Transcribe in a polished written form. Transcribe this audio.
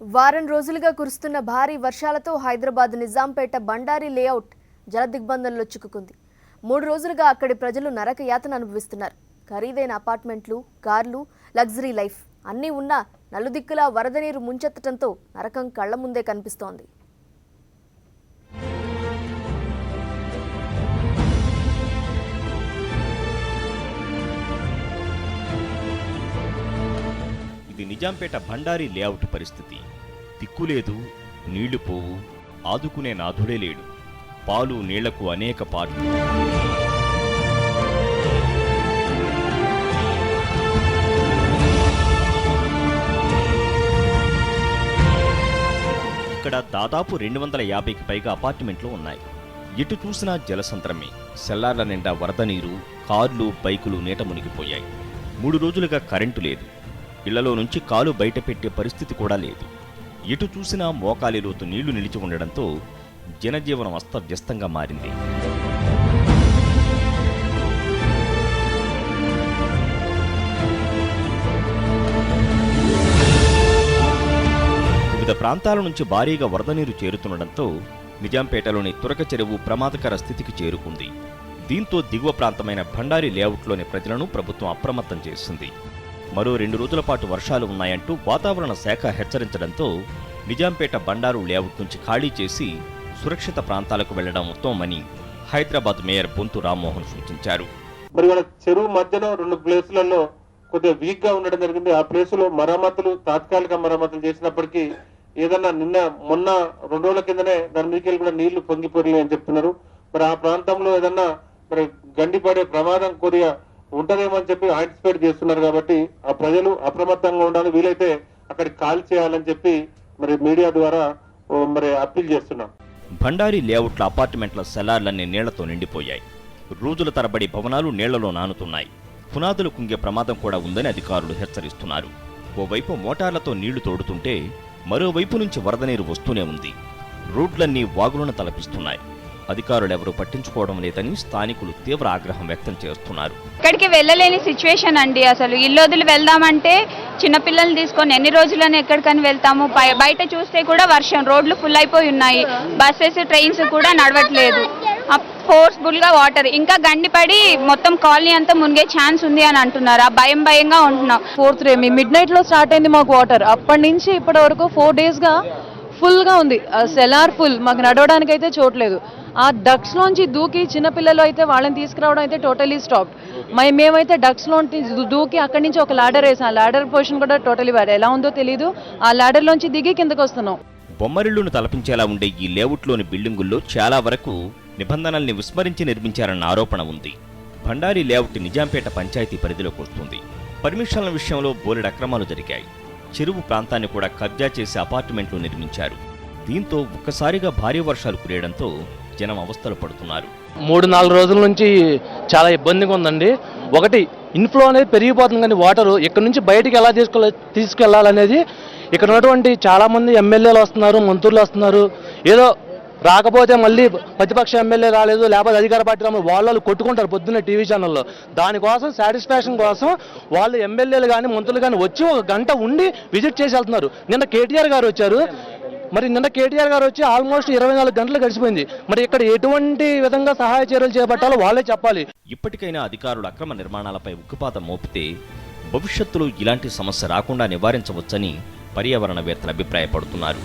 వారం రోజులుగా కురుస్తున్న భారీ వర్షాలతో హైదరాబాద్ నిజాంపేట బండారి లేఅవుట్ జలదిగ్బంధంలో చిక్కుకుంది. 3 రోజులుగా అక్కడి ప్రజలు నరక యాతన అనుభవిస్తున్నారు. ఖరీదైన అపార్ట్మెంట్లు, కార్లు, లగ్జరీ లైఫ్ అన్నీ ఉన్నా నలుదిక్కులా వరద నీరు ముంచెత్తడంతో నరకం కళ్ల ముందే కనిపిస్తోంది. ఇది నిజాంపేట బండారి లేఅవుట్ పరిస్థితి. దిక్కులేదు, నీళ్లు పోవు, ఆదుకునే నాథుడే లేడు. పాలు నీళ్లకు అనేక పార్లు. ఇక్కడ దాదాపు 250కి పైగా అపార్ట్మెంట్లు ఉన్నాయి. ఎటు చూసినా జలసంద్రమే. సెల్లార్ల నిండా వరద నీరు, కార్లు, బైకులు నీట మునిగిపోయాయి. 3 రోజులుగా కరెంటు లేదు. ఇళ్లలో నుంచి కాలు బయట పెట్టే పరిస్థితి కూడా లేదు. ఎటు చూసినా మోకాలి లోతు నీళ్లు నిలిచి ఉండడంతో జనజీవనం అస్తవ్యస్తంగా మారింది. వివిధ ప్రాంతాల నుంచి భారీగా వరద నీరు చేరుతుండటంతో నిజాంపేటలోని తురక చెరువు ప్రమాదకర స్థితికి చేరుకుంది. దీంతో దిగువ ప్రాంతమైన బండారి లేఅవుట్లోని ప్రజలను ప్రభుత్వం అప్రమత్తం చేసింది. మరో 2 రోజుల పాటు వర్షాలు ఉన్నాయంటూ వాతావరణ శాఖ హెచ్చరించడంతో నిజాంపేట బండారు లేఅవుట్ నుంచి ఖాళీ చేసి సురక్షిత ప్రాంతాలకు వెళ్లడం ఉత్తమమని హైదరాబాద్ మేయర్ బొంతు రామ్మోహన్ సూచించారు. మరి వాళ్ళ చెరువు మధ్యలో 2 ప్లేసులలో కొద్దిగా వీక్ గా ఉండడం జరిగింది. ఆ ప్లేసులో తాత్కాలిక మరమ్మతులు చేసినప్పటికీ ఏదన్నా మొన్న 2 రోజుల కిందనే దాని మీదకి కూడా నీళ్లు పొంగిపోయి అని చెప్తున్నారు. మరి ఆ ప్రాంతంలో ఏదన్నా మరి గండిపడే ప్రమాదం కొద్దిగా ఉంటదేమో అని చెప్పి యాంటిసిపేట్ చేస్తున్నారు. కాబట్టి ఆ ప్రజలు అప్రమత్తంగా ఉండాలి, వీలైతే అక్కడికి కాల్ చేయాలని చెప్పి మరి మీడియా ద్వారా మరి అప్పీల్ చేస్తున్నాం. బండారి లేఅవుట్ల అపార్ట్మెంట్ల సెల్లార్లన్నీ నీళ్లతో నిండిపోయాయి. రోజుల తరబడి భవనాలు నీళ్లలో నానుతున్నాయి. పునాదులు కుంగే ప్రమాదం కూడా ఉందని అధికారులు హెచ్చరిస్తున్నారు. ఓవైపు మోటార్లతో నీళ్లు తోడుతుంటే మరోవైపు నుంచి వరద నీరు వస్తూనే ఉంది. రోడ్లన్నీ వాగులను తలపిస్తున్నాయి. అధికారులెవరూ పట్టించుకోవడం లేదని స్థానికులు తీవ్ర ఆగ్రహం వ్యక్తం చేస్తున్నారు. ఎక్కడికి వెళ్ళలేని సిచ్యువేషన్ అండి. అసలు ఇల్లు వదిలి వెళ్దామంటే చిన్నపిల్లల్ని తీసుకొని ఎన్ని రోజులని ఎక్కడికని వెళ్తాము. బయట చూస్తే కూడా వర్షం, రోడ్లు ఫుల్ అయిపోయి ఉన్నాయి. బస్సెస్, ట్రైన్స్ కూడా నడవట్లేదు. ఫోర్స్ఫుల్ గా వాటర్, ఇంకా గండిపడి మొత్తం కాలనీ అంతా మునిగే ఛాన్స్ ఉంది అని అంటున్నారు. ఆ భయంగా ఉంటున్నాం. 4th మిడ్ నైట్ లో స్టార్ట్ అయింది మాకు వాటర్. అప్పటి నుంచి ఇప్పటి వరకు 4 days గా ఫుల్ గా ఉంది. సెలార్ ఫుల్, మాకు నడవడానికి అయితే చోట్లేదు. ఆ డక్స్ లోంచి దూకి చిన్నపిల్లలు అయితే వాళ్ళని తీసుకురావడం అయితే టోటలీ స్టాప్. మేమైతే డక్స్ లోంచి దూకి అక్కడి నుంచి ఒక లాడర్ వేసాం. ఆ లాడర్ పొజిషన్ కూడా టోటలీ ఎలా ఉందో తెలీదు. ఆ లాడర్ లోంచి దిగి కిందకు వస్తున్నాం. బొమ్మరిళ్లును తలపించేలా ఉండే ఈ లేఅవుట్లోని బిల్డింగుల్లో చాలా వరకు నిబంధనల్ని విస్మరించి నిర్మించారన్న ఆరోపణ ఉంది. బండారి లేఅవుట్ నిజాంపేట పంచాయతీ పరిధిలోకి వస్తుంది. పర్మిషన్ల విషయంలో బోలెడు అక్రమాలు జరిగాయి. చెరువు ప్రాంతాన్ని కూడా కబ్జా చేసి అపార్ట్మెంట్లు నిర్మించారు. దీంతో ఒక్కసారిగా భారీ వర్షాలు కురియడంతో జనం అవస్థలు పడుతున్నారు. 3-4 రోజుల నుంచి చాలా ఇబ్బందిగా ఉందండి. ఒకటి, ఇన్ఫ్లో అనేది పెరిగిపోతుంది, కానీ వాటర్ ఇక్కడ నుంచి బయటికి ఎలా తీసుకెళ్లాలనేది ఇక్కడ ఉన్నటువంటి చాలా మంది ఎమ్మెల్యేలు వస్తున్నారు, మంత్రులు వస్తున్నారు. ఏదో రాకపోతే మళ్ళీ ప్రతిపక్ష ఎమ్మెల్యే రాలేదు, లేకపోతే అధికార పార్టీ వాళ్ళు కొట్టుకుంటారు పొద్దున్న టీవీ ఛానల్లో. దానికోసం సాటిస్ఫాక్షన్ కోసం వాళ్ళు ఎమ్మెల్యేలు కానీ మంత్రులు కానీ వచ్చి 1 గంట ఉండి విజిట్ చేసి వెళ్తున్నారు. నిన్న కేటీఆర్ గారు వచ్చారు. మరి నిన్న కేటీఆర్ గారు వచ్చి ఆల్మోస్ట్ 24 గంటలు గడిచిపోయింది. మరి ఇక్కడ ఎటువంటి విధంగా సహాయ చర్యలు చేపట్టాలో వాళ్ళే చెప్పాలి. ఇప్పటికైనా అధికారులు అక్రమ నిర్మాణాలపై ఉక్కుపాతం మోపితే భవిష్యత్తులో ఇలాంటి సమస్య రాకుండా నివారించవచ్చని పర్యావరణవేత్తలు అభిప్రాయపడుతున్నారు.